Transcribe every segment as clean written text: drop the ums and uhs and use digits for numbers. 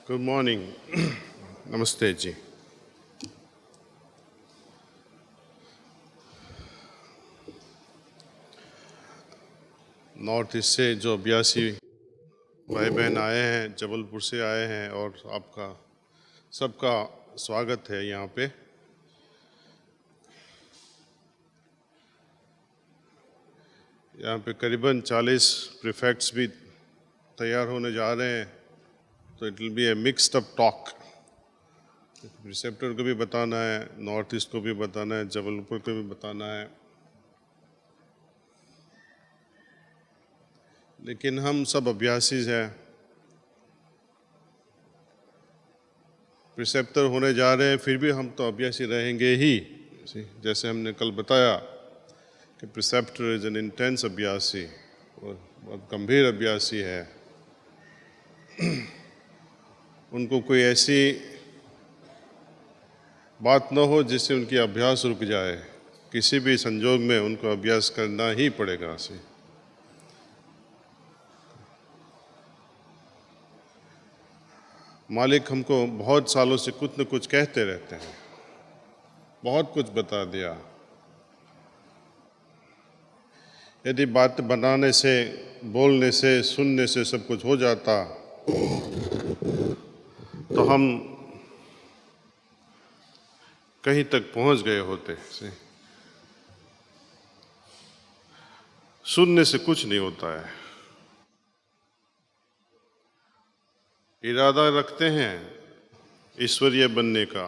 Good morning. नमस्ते जी। North east से जो अभ्यासी भाई बहन आए हैं, जबलपुर से आए हैं, और आपका सबका स्वागत है यहाँ पे। यहाँ पे करीबन 40 प्रीफेक्ट्स भी तैयार होने जा रहे हैं, तो it will be A mixed up talk. Receptor को भी बताना है, नॉर्थ ईस्ट को भी बताना है, जबलपुर को भी बताना है, लेकिन हम सब अभ्यासी हैं। प्रिसेप्टर होने जा रहे हैं, फिर भी हम तो अभ्यासी रहेंगे ही। जैसे हमने कल बताया कि प्रिसेप्टर इज एन इंटेंस अभ्यासी, और बहुत गंभीर अभ्यासी है। उनको कोई ऐसी बात न हो जिससे उनकी अभ्यास रुक जाए। किसी भी संजोग में उनको अभ्यास करना ही पड़ेगा। मालिक हमको बहुत सालों से कुछ न कुछ कहते रहते हैं, बहुत कुछ बता दिया। यदि बात बनाने से, बोलने से, सुनने से सब कुछ हो जाता तो हम कहीं तक पहुंच गए होते। सुनने से कुछ नहीं होता है। इरादा रखते हैं ईश्वरीय बनने का,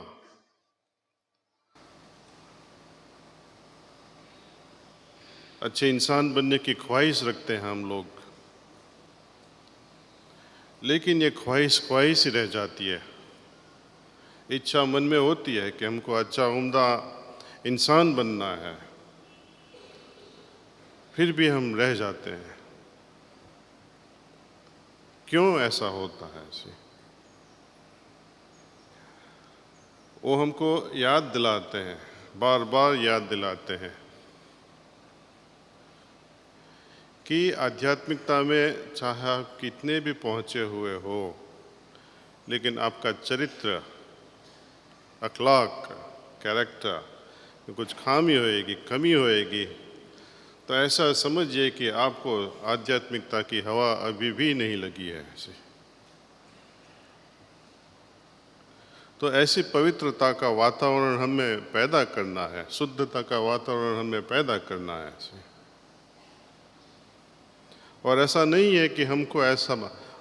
अच्छे इंसान बनने की ख्वाहिश रखते हैं हम लोग, लेकिन ये ख्वाहिश ख्वाहिश ही रह जाती है। इच्छा मन में होती है कि हमको अच्छा उम्दा इंसान बनना है, फिर भी हम रह जाते हैं। क्यों ऐसा होता है? वो हमको याद दिलाते हैं, बार बार याद दिलाते हैं कि आध्यात्मिकता में चाहे आप कितने भी पहुंचे हुए हो, लेकिन आपका चरित्र, अखलाक, कैरेक्टर में कुछ खामी होएगी, कमी होएगी, तो ऐसा समझिए कि आपको आध्यात्मिकता की हवा अभी भी नहीं लगी है। तो ऐसी पवित्रता का वातावरण हमें पैदा करना है, शुद्धता का वातावरण हमें पैदा करना है। और ऐसा नहीं है कि हमको ऐसा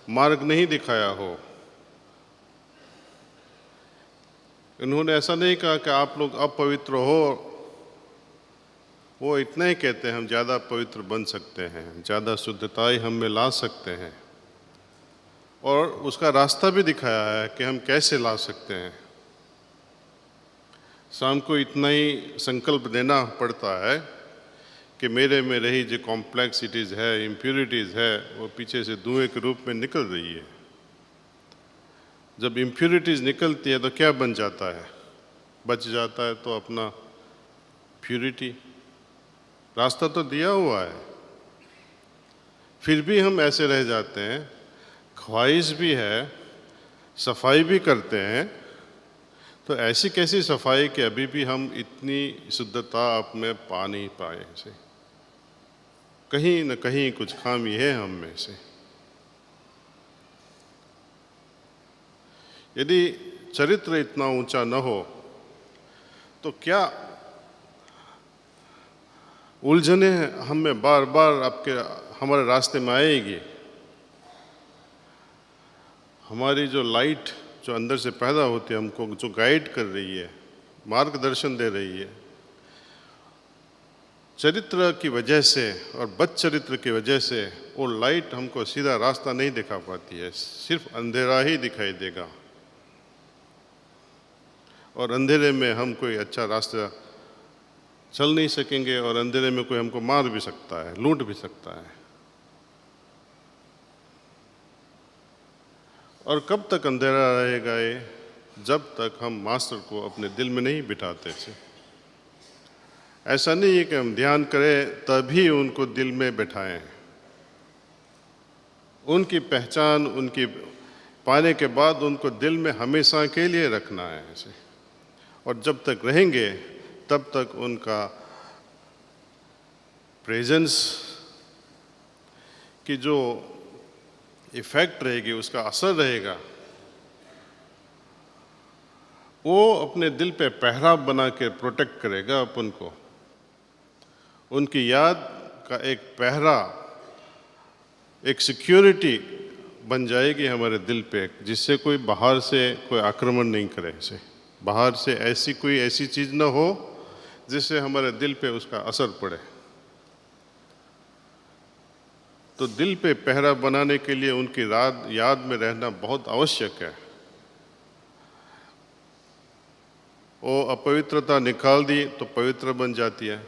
मार्ग नहीं दिखाया हो। इन्होंने ऐसा नहीं कहा कि आप लोग अपवित्र हो। वो इतना ही कहते हैं हम ज़्यादा पवित्र बन सकते हैं, ज़्यादा शुद्धता ही हम में ला सकते हैं, और उसका रास्ता भी दिखाया है कि हम कैसे ला सकते हैं। शाम को इतना ही संकल्प देना पड़ता है कि मेरे में रही जो कॉम्प्लेक्सिटीज़ है, इम्प्यूरिटीज़ है, वो पीछे से धुएं के रूप में निकल रही है। जब इम्प्यूरिटीज़ निकलती है तो क्या बन जाता है? बच जाता है तो अपना प्यूरिटी। रास्ता तो दिया हुआ है, फिर भी हम ऐसे रह जाते हैं। ख्वाहिश भी है, सफाई भी करते हैं, तो ऐसी कैसी सफाई कि अभी भी हम इतनी शुद्धता अपने पा नहीं पाए से। कहीं न कहीं कुछ खामी है हम में से। यदि चरित्र इतना ऊंचा न हो तो क्या उलझने हमें बार बार आपके हमारे रास्ते में आएगी। हमारी जो लाइट जो अंदर से पैदा होती है, हमको जो गाइड कर रही है, मार्गदर्शन दे रही है, चरित्र की वजह से और बद चरित्र की वजह से वो लाइट हमको सीधा रास्ता नहीं दिखा पाती है, सिर्फ अंधेरा ही दिखाई देगा। और अंधेरे में हम कोई अच्छा रास्ता चल नहीं सकेंगे, और अंधेरे में कोई हमको मार भी सकता है, लूट भी सकता है। और कब तक अंधेरा रहेगा ये? जब तक हम मास्टर को अपने दिल में नहीं बिठाते थे। ऐसा नहीं है कि हम ध्यान करें तभी उनको दिल में बैठाएं। उनकी पहचान, उनकी पाने के बाद उनको दिल में हमेशा के लिए रखना है ऐसे, और जब तक रहेंगे तब तक उनका प्रेजेंस की जो इफेक्ट रहेगी, उसका असर रहेगा, वो अपने दिल पे पहरा बना के प्रोटेक्ट करेगा अपन को। उनकी याद का एक पहरा, एक सिक्योरिटी बन जाएगी हमारे दिल पे, जिससे कोई बाहर से कोई आक्रमण नहीं करे, ऐसे बाहर से ऐसी चीज़ ना हो जिससे हमारे दिल पे उसका असर पड़े। तो दिल पे पहरा बनाने के लिए उनकी याद में रहना बहुत आवश्यक है। वो अपवित्रता निकाल दी तो पवित्र बन जाती है।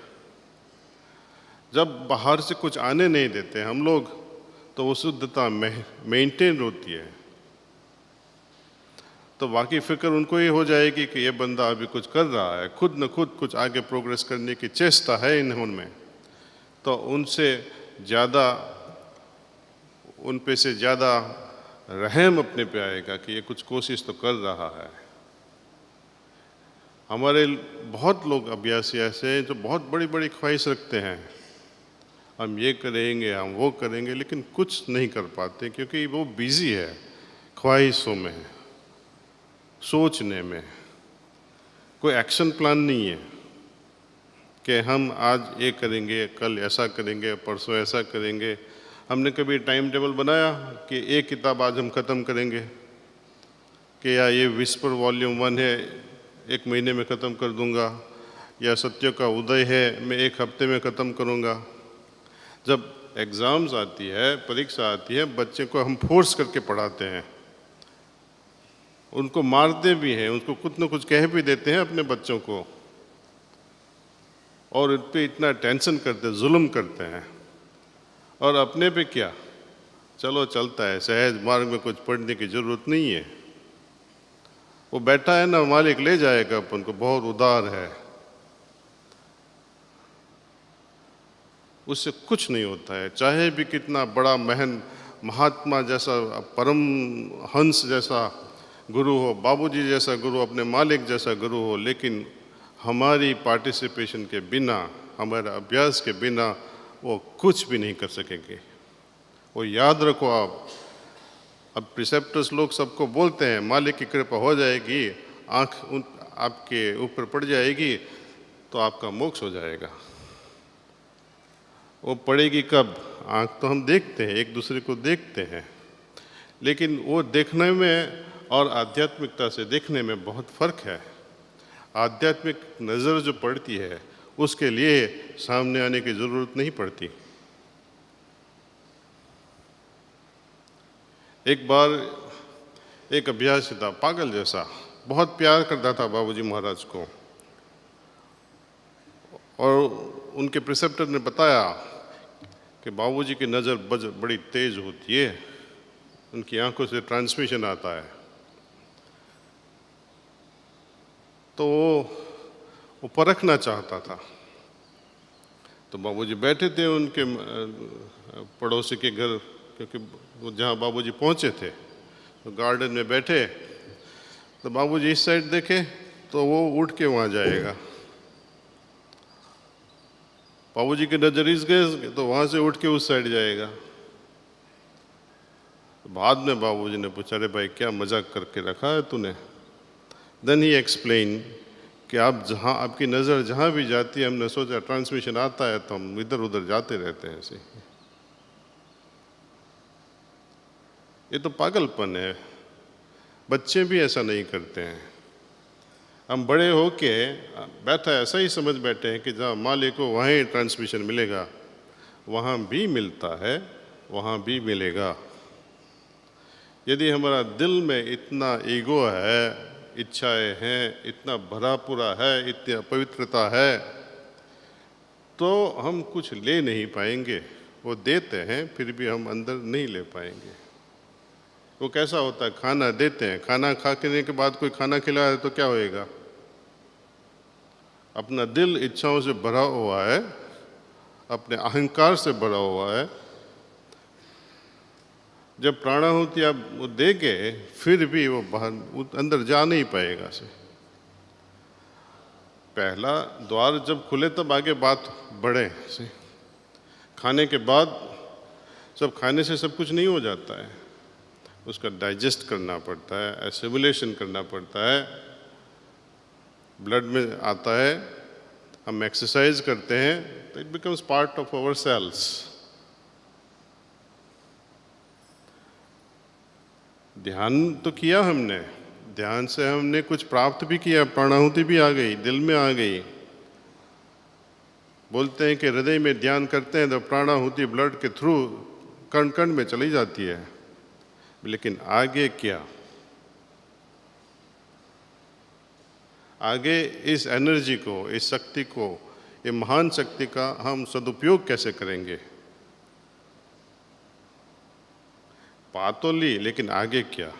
जब बाहर से कुछ आने नहीं देते हम लोग, तो वो शुद्धता मेंटेन होती है। तो बाकी फिक्र उनको ही हो जाएगी कि ये बंदा अभी कुछ कर रहा है, खुद न खुद कुछ आगे प्रोग्रेस करने की चेष्टा है इनमें, तो उन पे से ज़्यादा रहम अपने पे आएगा कि ये कुछ कोशिश तो कर रहा है। हमारे बहुत लोग अभ्यासी ऐसे हैं जो बहुत बड़ी बड़ी ख्वाहिश रखते हैं, हम ये करेंगे, हम वो करेंगे, लेकिन कुछ नहीं कर पाते क्योंकि वो बिजी है ख्वाहिशों में, सोचने में। कोई एक्शन प्लान नहीं है कि हम आज ये करेंगे, कल ऐसा करेंगे, परसों ऐसा करेंगे। हमने कभी टाइम टेबल बनाया कि एक किताब आज हम ख़त्म करेंगे, कि या ये विस्पर वॉल्यूम 1 है, 1 महीने में ख़त्म कर दूंगा, या सत्य का उदय है, मैं 1 हफ्ते में ख़त्म करूंगा। जब एग्ज़ाम्स आती है, परीक्षा आती है, बच्चे को हम फोर्स करके पढ़ाते हैं, उनको मारते भी हैं, उनको कुछ न कुछ कह भी देते हैं अपने बच्चों को, और उन पर इतना टेंशन करते, जुल्म करते हैं। और अपने पे क्या, चलो चलता है, सहज मार्ग में कुछ पढ़ने की ज़रूरत नहीं है, वो बैठा है ना, मालिक ले जाएगा अपन को, बहुत उदार है, उससे कुछ नहीं होता है। चाहे भी कितना बड़ा महान महात्मा जैसा, परम हंस जैसा गुरु हो, बाबूजी जैसा गुरु, अपने मालिक जैसा गुरु हो, लेकिन हमारी पार्टिसिपेशन के बिना, हमारे अभ्यास के बिना वो कुछ भी नहीं कर सकेंगे। वो याद रखो आप। अब प्रिसेप्टर्स लोग सबको बोलते हैं मालिक की कृपा हो जाएगी, आपके ऊपर पड़ जाएगी तो आपका मोक्ष हो जाएगा। वो पड़ेगी कब? आँख तो हम देखते हैं, एक दूसरे को देखते हैं, लेकिन वो देखने में और आध्यात्मिकता से देखने में बहुत फर्क है। आध्यात्मिक नज़र जो पड़ती है, उसके लिए सामने आने की ज़रूरत नहीं पड़ती। एक बार एक अभ्यासी था, पागल जैसा, बहुत प्यार करता था बाबूजी महाराज को, और उनके प्रिसेप्टर ने बताया कि बाबूजी की नज़र बड़ी तेज़ होती है, उनकी आंखों से ट्रांसमिशन आता है। तो वो परखना चाहता था। तो बाबूजी बैठे थे उनके पड़ोसी के घर, क्योंकि वो जहाँ बाबूजी पहुँचे थे तो गार्डन में बैठे, तो बाबूजी इस साइड देखे तो वो उठ के वहाँ जाएगा, बाबूजी की नज़र इस गए तो वहाँ से उठ के उस साइड जाएगा। बाद में बाबूजी ने पूछा, अरे भाई क्या मजाक करके रखा है तूने? देन ही एक्सप्लेन कि आप जहाँ, आपकी नज़र जहाँ भी जाती है, हमने सोचा ट्रांसमिशन आता है तो हम इधर उधर जाते रहते हैं ऐसे। ये तो पागलपन है, बच्चे भी ऐसा नहीं करते हैं। हम बड़े हो के बैठा ऐसा ही समझ बैठे हैं कि जहाँ मालिक को वहीं ट्रांसमिशन मिलेगा, वहाँ भी मिलता है, वहाँ भी मिलेगा। यदि हमारा दिल में इतना ईगो है, इच्छाएं हैं, इतना भरा पूरा है, इतनी अपवित्रता है, तो हम कुछ ले नहीं पाएंगे। वो देते हैं फिर भी हम अंदर नहीं ले पाएंगे। वो कैसा होता है, खाना देते हैं, खाना खाने के बाद कोई खाना खिलाए तो क्या होएगा? अपना दिल इच्छाओं से भरा हुआ है, अपने अहंकार से भरा हुआ है, जब प्राणाहुति आप वो देंगे फिर भी वो बाहर अंदर जा नहीं पाएगा से। पहला द्वार जब खुले तब आगे बात बढ़े से। खाने के बाद सब खाने से सब कुछ नहीं हो जाता है, उसका डाइजेस्ट करना पड़ता है, एसिमुलेशन करना पड़ता है, ब्लड में आता है, हम एक्सरसाइज करते हैं तो it becomes part of our cells. ध्यान तो किया हमने, ध्यान से हमने कुछ प्राप्त भी किया, प्राणाहुति भी आ गई, दिल में आ गई। बोलते हैं कि हृदय में ध्यान करते हैं तो प्राणाहुति ब्लड के थ्रू कण कण में चली जाती है, लेकिन आगे क्या? आगे इस एनर्जी को, इस शक्ति को, ये महान शक्ति का हम सदुपयोग कैसे करेंगे? पा तो ली, लेकिन आगे क्या?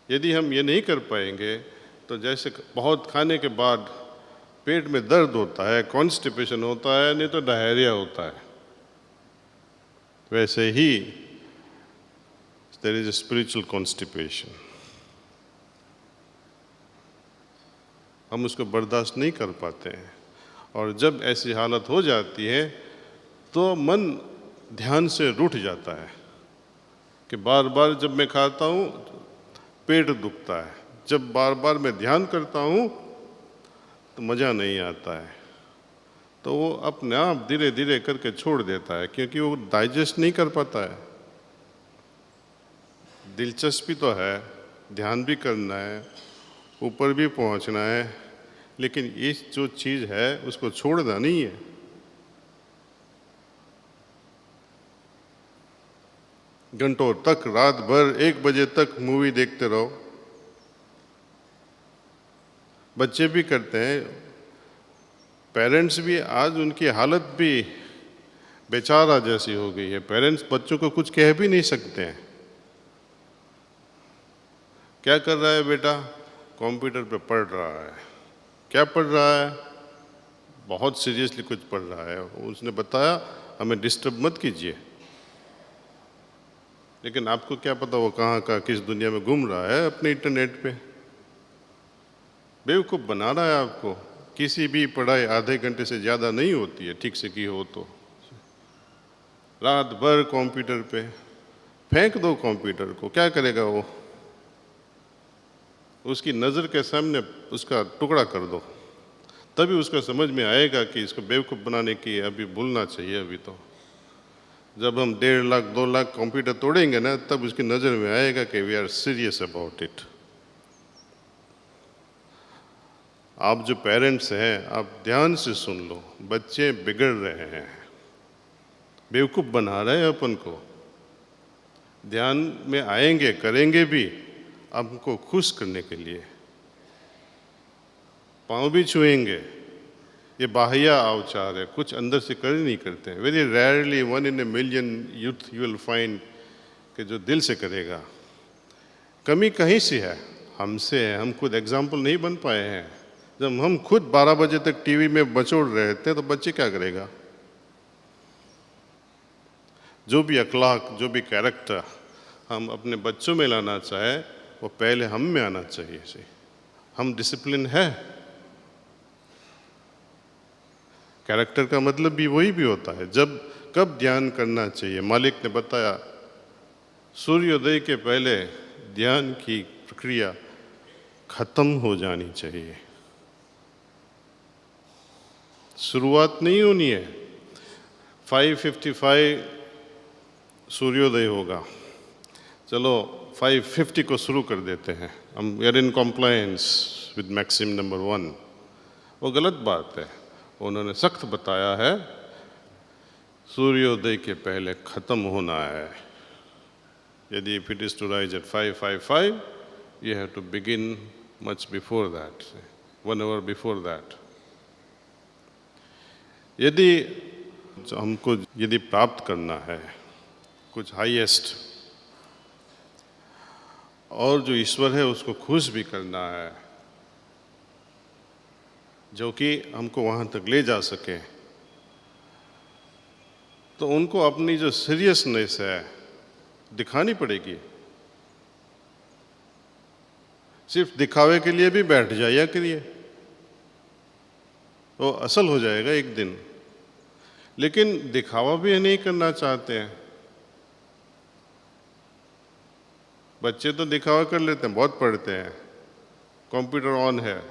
यदि हम ये नहीं कर पाएंगे तो जैसे बहुत खाने के बाद पेट में दर्द होता है, कॉन्स्टिपेशन होता है, नहीं तो डायरिया होता है, वैसे ही there is a spiritual constipation. हम उसको बर्दाश्त नहीं कर पाते हैं, और जब ऐसी हालत हो जाती है तो मन ध्यान से रूठ जाता है कि बार बार जब मैं खाता हूँ पेट दुखता है, जब बार बार मैं ध्यान करता हूँ तो मज़ा नहीं आता है, तो वो अपने आप धीरे धीरे करके छोड़ देता है, क्योंकि वो डाइजेस्ट नहीं कर पाता है। दिलचस्पी तो है, ध्यान भी करना है, ऊपर भी पहुंचना है, लेकिन इस जो चीज़ है उसको छोड़ना नहीं है। घंटों तक, रात भर 1 बजे तक मूवी देखते रहो, बच्चे भी करते हैं, पेरेंट्स भी। आज उनकी हालत भी बेचारा जैसी हो गई है, पेरेंट्स बच्चों को कुछ कह भी नहीं सकते हैं। क्या कर रहा है बेटा? कंप्यूटर पे पढ़ रहा है। क्या पढ़ रहा है? बहुत सीरियसली कुछ पढ़ रहा है। उसने बताया हमें डिस्टर्ब मत कीजिए, लेकिन आपको क्या पता वो कहाँ का किस दुनिया में घूम रहा है अपने इंटरनेट पे। बेवकूफ़ बना रहा है आपको। किसी भी पढ़ाई आधे घंटे से ज़्यादा नहीं होती है, ठीक से की हो तो। रात भर कंप्यूटर पे, फेंक दो कंप्यूटर को, क्या करेगा वो? उसकी नज़र के सामने उसका टुकड़ा कर दो, तभी उसका समझ में आएगा कि इसको बेवकूफ़ बनाने की अभी भूलना चाहिए। अभी तो जब हम 1.5 लाख 2 लाख कंप्यूटर तोड़ेंगे ना, तब उसकी नज़र में आएगा कि we are serious about it. आप जो पेरेंट्स हैं, आप ध्यान से सुन लो, बच्चे बिगड़ रहे हैं, बेवकूफ़ बना रहे हैं अपन को। ध्यान में आएंगे, करेंगे भी हमको खुश करने के लिए, पाँव भी छुएंगे, ये बाह्य आचार है, कुछ अंदर से कर नहीं करते हैं। Very rarely 1 in a million youth you will find कि जो दिल से करेगा। कमी कहीं से है? हमसे है, हम खुद एग्जाम्पल नहीं बन पाए हैं। जब हम खुद 12 बजे तक टीवी में बचोड़ रहे थे तो बच्चे क्या करेगा? जो भी अखलाक, जो भी कैरेक्टर हम अपने बच्चों में लाना चाहे वो पहले हम में आना चाहिए। हम डिसिप्लिन है। कैरेक्टर का मतलब भी वही भी होता है, जब कब ध्यान करना चाहिए। मालिक ने बताया सूर्योदय के पहले ध्यान की प्रक्रिया खत्म हो जानी चाहिए, शुरुआत नहीं होनी है। 5:55 सूर्योदय होगा, चलो 5:50 को शुरू कर देते हैं, हम we are in compliance with maxim number 1। वो गलत बात है। उन्होंने सख्त बताया है सूर्योदय के पहले ख़त्म होना है। यदि if it is to rise at 5:55 you have to begin much before that, 1 hour before that. यदि हमको यदि प्राप्त करना है कुछ हाईएस्ट, और जो ईश्वर है उसको खुश भी करना है, जो कि हमको वहाँ तक ले जा सके, तो उनको अपनी जो सीरियसनेस है दिखानी पड़ेगी। सिर्फ दिखावे के लिए भी बैठ जाया करिए, वो असल हो जाएगा एक दिन। लेकिन दिखावा भी नहीं करना चाहते हैं। बच्चे तो दिखावा कर लेते हैं, बहुत पढ़ते हैं, कंप्यूटर ऑन है।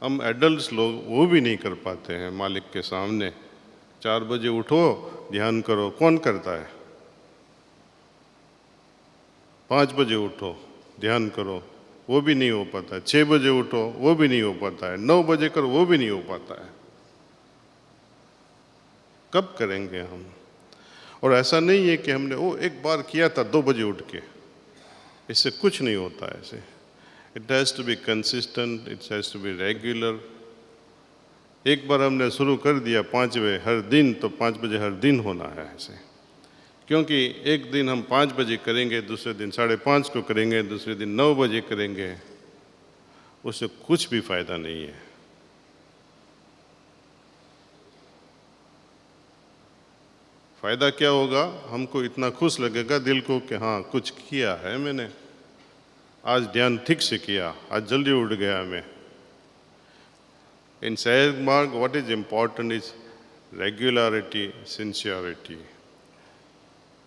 हम एडल्ट्स लोग वो भी नहीं कर पाते हैं मालिक के सामने। 4 बजे उठो, ध्यान करो, कौन करता है? 5 बजे उठो, ध्यान करो, वो भी नहीं हो पाता है। 6 बजे उठो, वो भी नहीं हो पाता है। 9 बजे करो, वो भी नहीं हो पाता है। कब करेंगे हम? और ऐसा नहीं है कि हमने वो एक बार किया था 2 बजे उठ के, इससे कुछ नहीं होता है ऐसे। It has to be consistent, it has to be regular. एक बार हमने शुरू कर दिया 5 बजे हर दिन, तो 5 बजे हर दिन होना है ऐसे। क्योंकि एक दिन हम 5 बजे करेंगे, दूसरे दिन 5:30 को करेंगे, दूसरे दिन 9 बजे करेंगे, उससे कुछ भी फायदा नहीं है। फायदा क्या होगा? हमको इतना खुश लगेगा दिल को कि हाँ कुछ किया है मैंने, आज ध्यान ठीक से किया, आज जल्दी उठ गया मैं। In Sahaj Marg what is important is regularity, sincerity.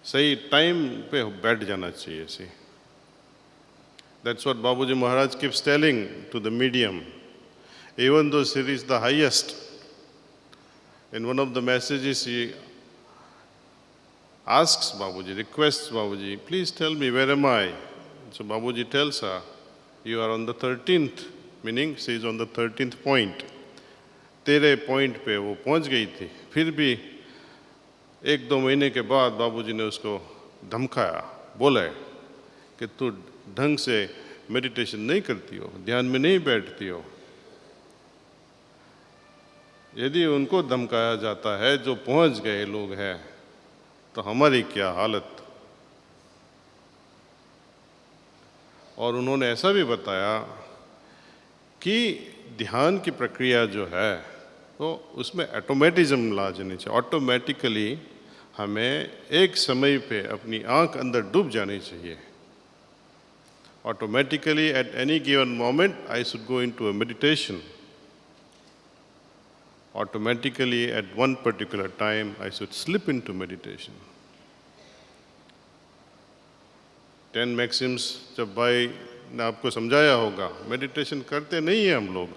सही टाइम पे बैठ जाना चाहिए सी। That's what Babuji Maharaj keeps telling to the medium, even though Siri is the highest. In one of the messages he asks Babuji, requests Babuji, please tell me where am I? So Babuji tells her, you are on the 13th, meaning she is on the 13th point. 13 point पे वो पहुंच गई थी। फिर भी 1-2 महीने के बाद बाबूजी ने उसको धमकाया, बोला कि तू ढंग से मेडिटेशन नहीं करती हो, ध्यान में नहीं बैठती हो। यदि उनको धमकाया जाता है जो पहुंच गए लोग हैं, तो हमारी क्या हालत। और उन्होंने ऐसा भी बताया कि ध्यान की प्रक्रिया जो है तो उसमें ऑटोमेटिज्म ला जानी चाहिए। ऑटोमेटिकली हमें एक समय पे अपनी आंख अंदर डूब जानी चाहिए। Automatically at any given moment I should go into a meditation. Automatically at one particular time I should slip into meditation. 10 maxims जब भाई ने आपको समझाया होगा, मेडिटेशन करते नहीं हैं हम लोग।